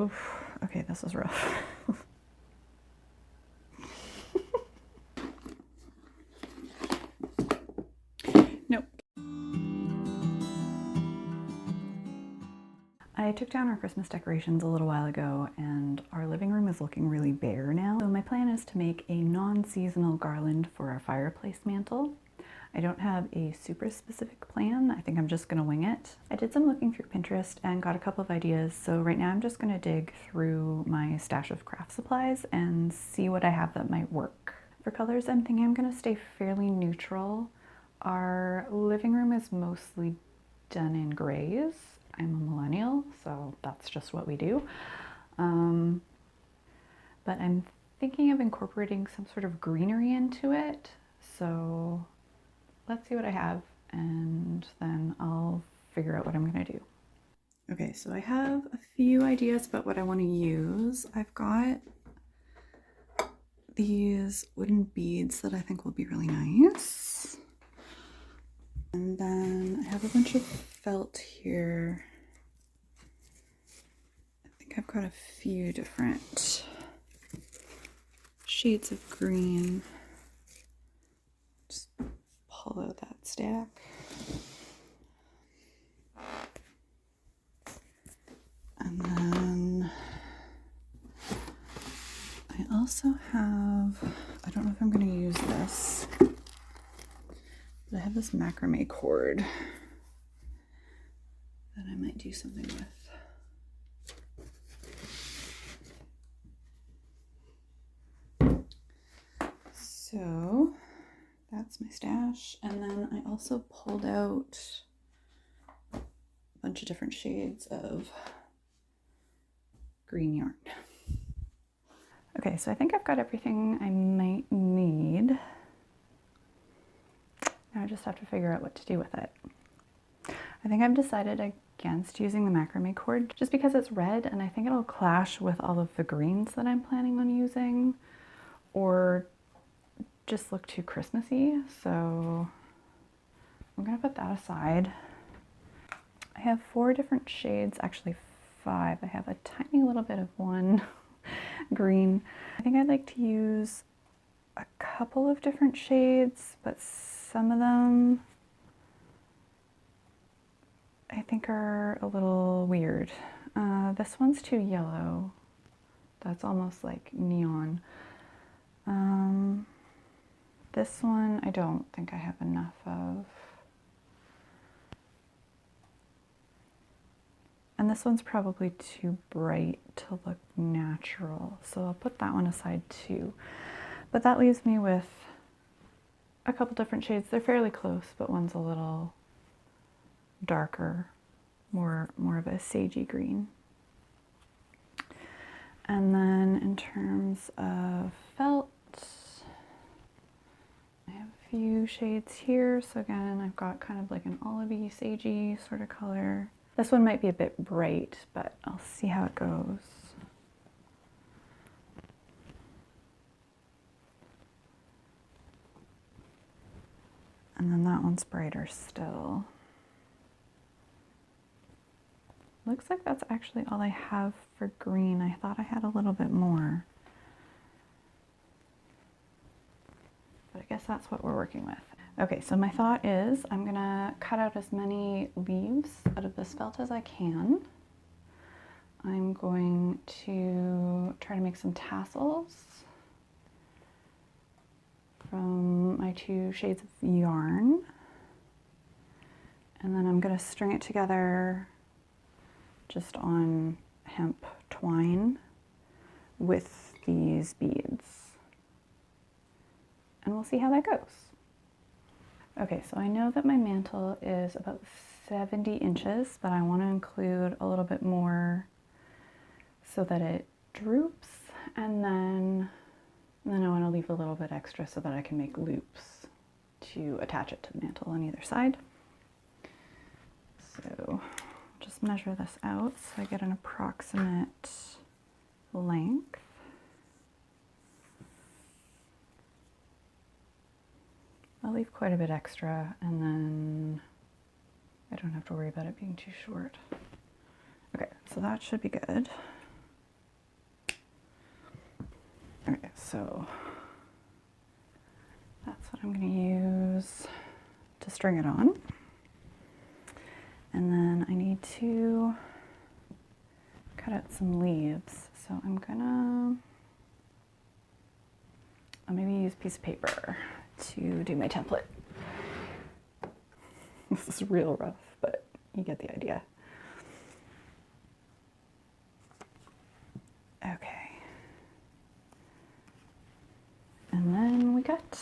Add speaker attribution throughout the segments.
Speaker 1: oof, okay, this is rough. Nope. I took down our Christmas decorations a little while ago and our living room is looking really bare now. So my plan is to make a non-seasonal garland for our fireplace mantle. I don't have a super specific plan. I think I'm just gonna wing it. I did some looking through Pinterest and got a couple of ideas. So right now I'm just gonna dig through my stash of craft supplies and see what I have that might work. For colors, I'm thinking I'm gonna stay fairly neutral. Our living room is mostly done in grays. I'm a millennial, so that's just what we do. But I'm thinking of incorporating some sort of greenery into it. So let's see what I have and then I'll figure out what I'm gonna do. Okay, so I have a few ideas about what I want to use. I've got these wooden beads that I think will be really nice. And then I have a bunch of felt here. I think I've got a few different shades of green. Just pull out that stack. And then I also have, I don't know if I'm going to use this, but I have this macrame cord that I might do something with. So that's my stash. And then I also pulled out a bunch of different shades of green yarn. Okay, so I think I've got everything I might need. Now I just have to figure out what to do with it. I think I've decided against using the macrame cord just because it's red and I think it'll clash with all of the greens that I'm planning on using or just look too Christmassy. So I'm gonna put that aside. I have 4 different shades, actually 5. I have a tiny little bit of one green. I think I'd like to use a couple of different shades, but some of them I think are a little weird. This one's too yellow. That's almost like neon. This one I don't think I have enough of. And this one's probably too bright to look natural, so I'll put that one aside too. But that leaves me with a couple different shades. They're fairly close, but one's a little darker, more of a sagey green. And then in terms of felt, I have a few shades here. So again, I've got kind of like an olivey, sagey sort of color. This one might be a bit bright, but I'll see how it goes. And then that one's brighter still. Looks like that's actually all I have for green. I thought I had a little bit more. But I guess that's what we're working with. Okay, so my thought is I'm gonna cut out as many leaves out of this felt as I can. I'm going to try to make some tassels from my 2 shades of yarn. And then I'm gonna string it together just on hemp twine with these beads. And we'll see how that goes. Okay, so I know that my mantle is about 70 inches, but I want to include a little bit more so that it droops, and then I want to leave a little bit extra so that I can make loops to attach it to the mantle on either side. So just measure this out so I get an approximate length. I'll leave quite a bit extra and then I don't have to worry about it being too short. Okay, so that should be good. So that's what I'm going to use to string it on. And then I need to cut out some leaves. So I'm gonna, I'll maybe use a piece of paper to do my template. This is real rough, but you get the idea. Okay. And then we cut.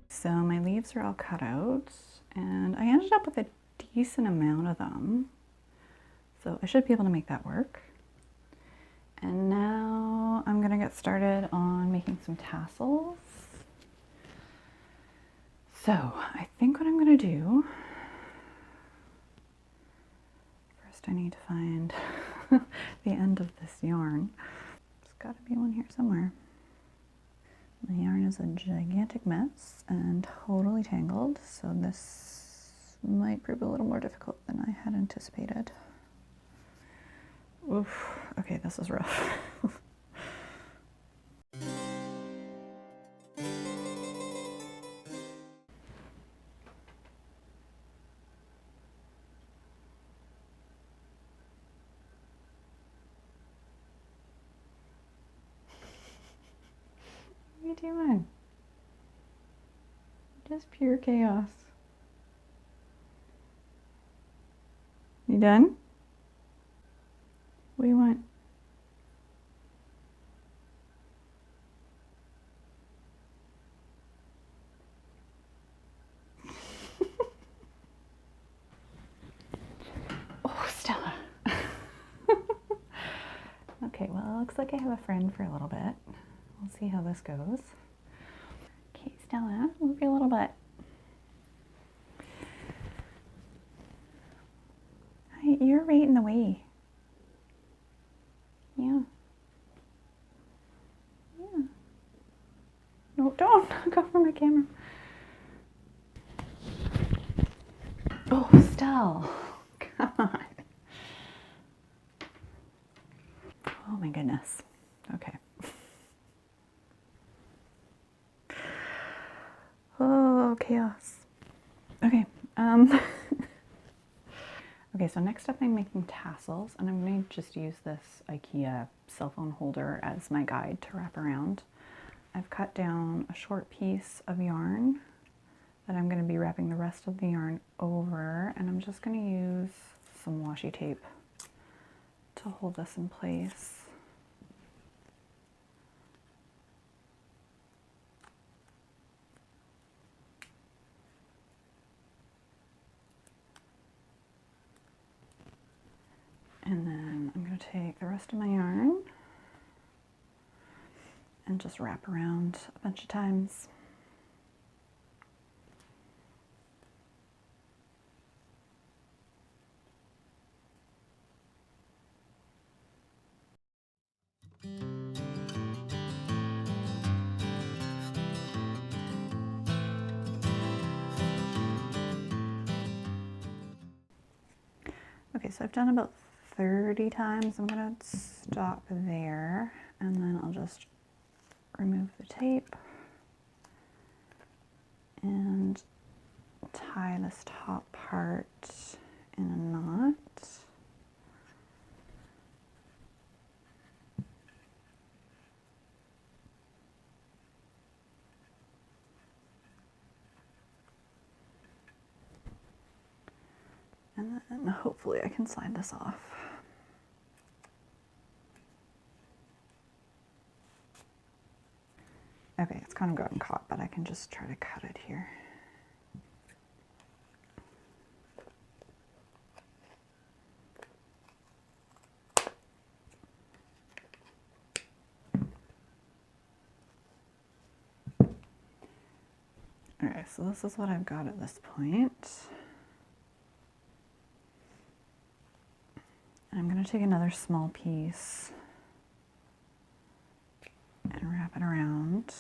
Speaker 1: So my leaves are all cut out, and I ended up with a decent amount of them. So I should be able to make that work. And now I'm gonna get started on making some tassels. So I think what I'm gonna do, first I need to find the end of this yarn. There's gotta be one here somewhere. The yarn is a gigantic mess and totally tangled, so this might prove a little more difficult than I had anticipated. Oof, okay, this is rough. What are you doing? Just pure chaos. You done? What do you want? Oh, Stella. Okay, well, it looks like I have a friend for a little bit. We'll see how this goes. Okay, Stella, move your little butt. Hi, you're right in the way. Yeah. Yeah. No, don't go for my camera. Oh, Stella. Come on. Oh my goodness. Okay. Oh, chaos. Okay. Okay, so next up I'm making tassels, and I'm going to just use this IKEA cell phone holder as my guide to wrap around. I've cut down a short piece of yarn that I'm going to be wrapping the rest of the yarn over, and I'm just going to use some washi tape to hold this in place. And then I'm going to take the rest of my yarn and just wrap around a bunch of times. Okay, so I've done about 30 times. I'm going to stop there, and then I'll just remove the tape and tie this top part in a knot. And then hopefully I can slide this off. Okay, it's kind of gotten caught, but I can just try to cut it here. Okay, so this is what I've got at this point. I'm going to take another small piece and wrap it around.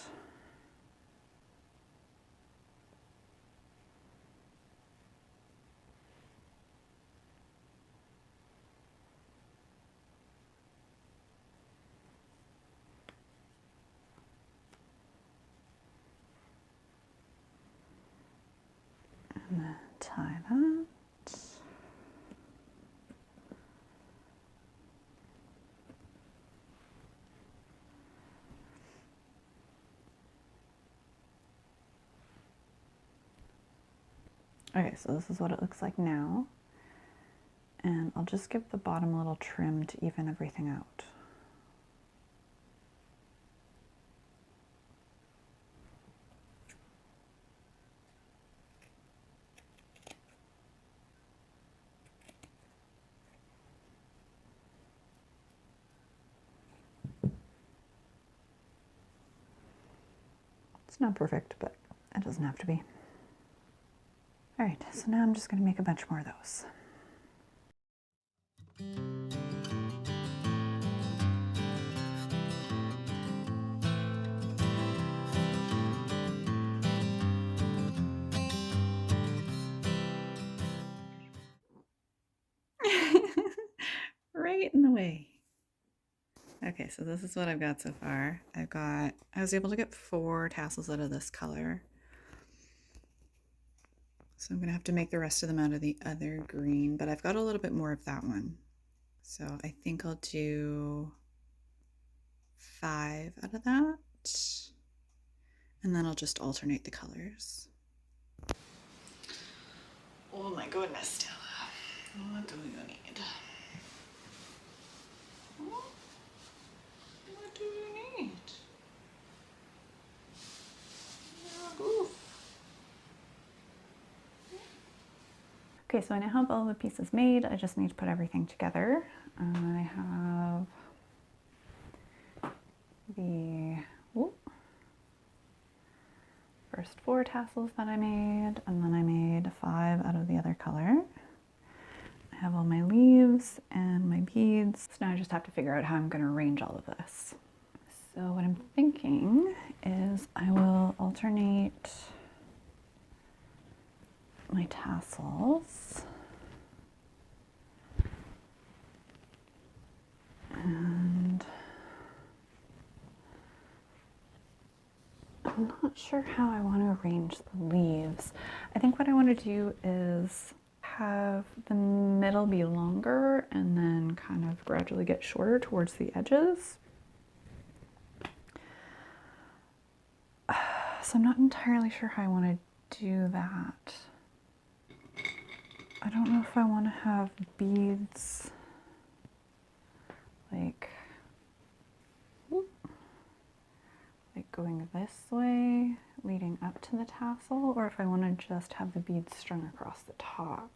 Speaker 1: And then tie that. Okay, so this is what it looks like now. And I'll just give the bottom a little trim to even everything out. It's not perfect, but it doesn't have to be. All right, so now I'm just going to make a bunch more of those. Right in the way. Okay, so this is what I've got so far. I was able to get 4 tassels out of this color. So I'm gonna have to make the rest of them out of the other green, but I've got a little bit more of that one. So I think I'll do 5 out of that. And then I'll just alternate the colors. Oh my goodness, Stella. What do you need? What do you need? Oof. Okay, so I now have all the pieces made. I just need to put everything together. I have the first 4 tassels that I made, and then I made 5 out of the other color. I have all my leaves and my beads. So now I just have to figure out how I'm going to arrange all of this. So what I'm thinking is I will alternate my tassels. And I'm not sure how I want to arrange the leaves. I think what I want to do is have the middle be longer and then kind of gradually get shorter towards the edges. So I'm not entirely sure how I want to do that. I don't know if I want to have beads like going this way, leading up to the tassel, or if I want to just have the beads strung across the top.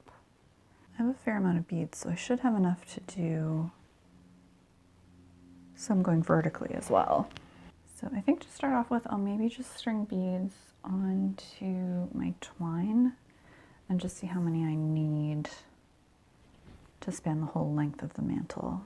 Speaker 1: I have a fair amount of beads, so I should have enough to do some going vertically as well. So I think to start off with, I'll maybe just string beads onto my twine and just see how many I need to span the whole length of the mantle.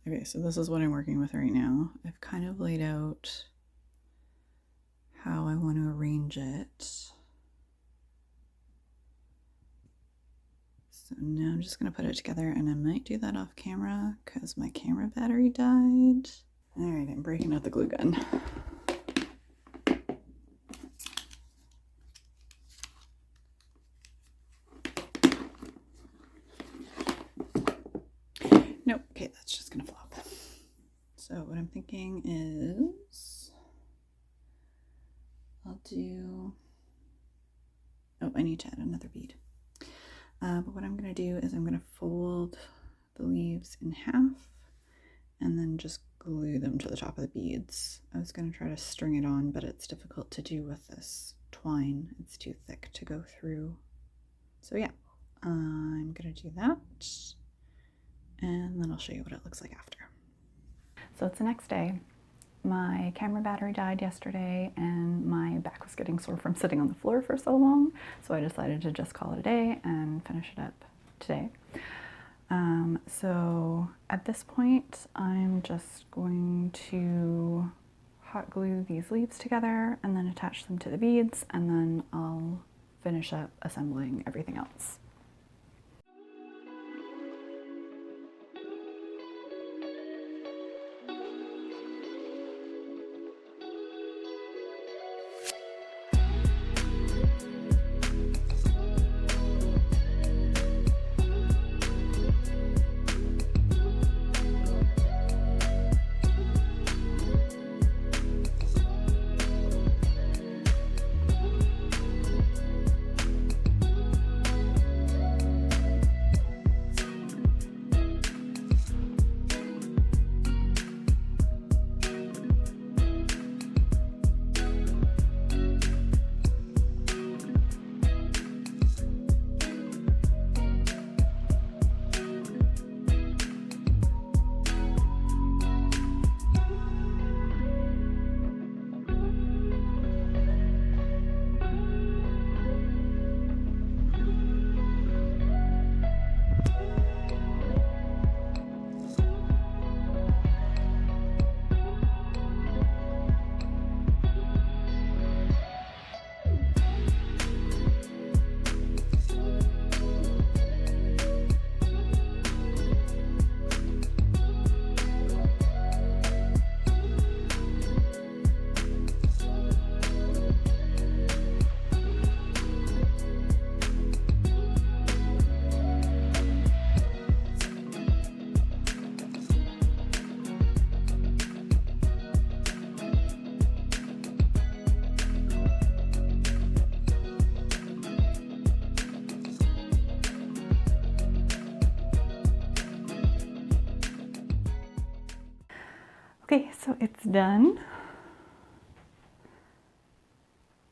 Speaker 1: Okay, so this is what I'm working with right now. I've kind of laid out how I want to arrange it. So now I'm just going to put it together, and I might do that off camera because my camera battery died. All right, I'm breaking out the glue gun. Nope, okay, that's just going to flop. So what I'm thinking is I'll do, oh, I need to add another bead. But what I'm going to do is I'm going to fold the leaves in half and then just glue them to the top of the beads. I was going to try to string it on, but it's difficult to do with this twine. It's too thick to go through. So yeah, I'm going to do that, and then I'll show you what it looks like after. So it's the next day. My camera battery died yesterday and my back was getting sore from sitting on the floor for so long, so I decided to just call it a day and finish it up today. So at this point I'm just going to hot glue these leaves together and then attach them to the beads, and then I'll finish up assembling everything else. Okay, so it's done.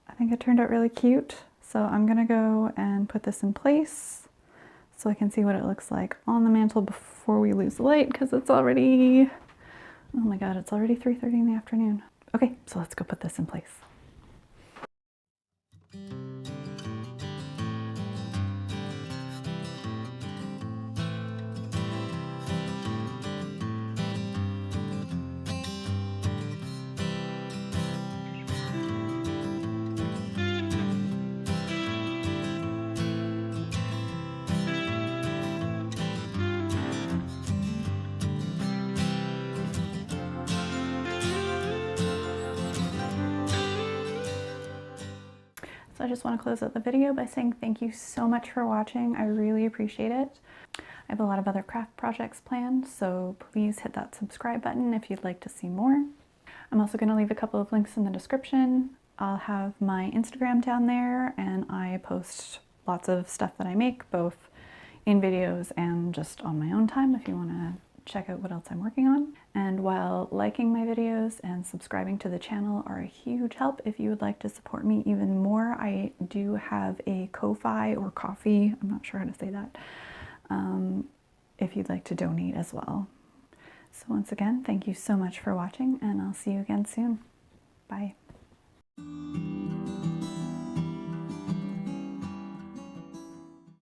Speaker 1: I think it turned out really cute. So I'm gonna go and put this in place so I can see what it looks like on the mantle before we lose the light, because it's already, oh my god, it's already 3:30 in the afternoon. Okay, so let's go put this in place. So I just want to close out the video by saying thank you so much for watching. I really appreciate it. I have a lot of other craft projects planned, so please hit that subscribe button if you'd like to see more. I'm also going to leave a couple of links in the description. I'll have my Instagram down there, and I post lots of stuff that I make, both in videos and just on my own time if you want to check out what else I'm working on. And while liking my videos and subscribing to the channel are a huge help, if you would like to support me even more, I do have a Ko-fi or Ko-fi, I'm not sure how to say that, if you'd like to donate as well. So once again, thank you so much for watching, and I'll see you again soon. Bye.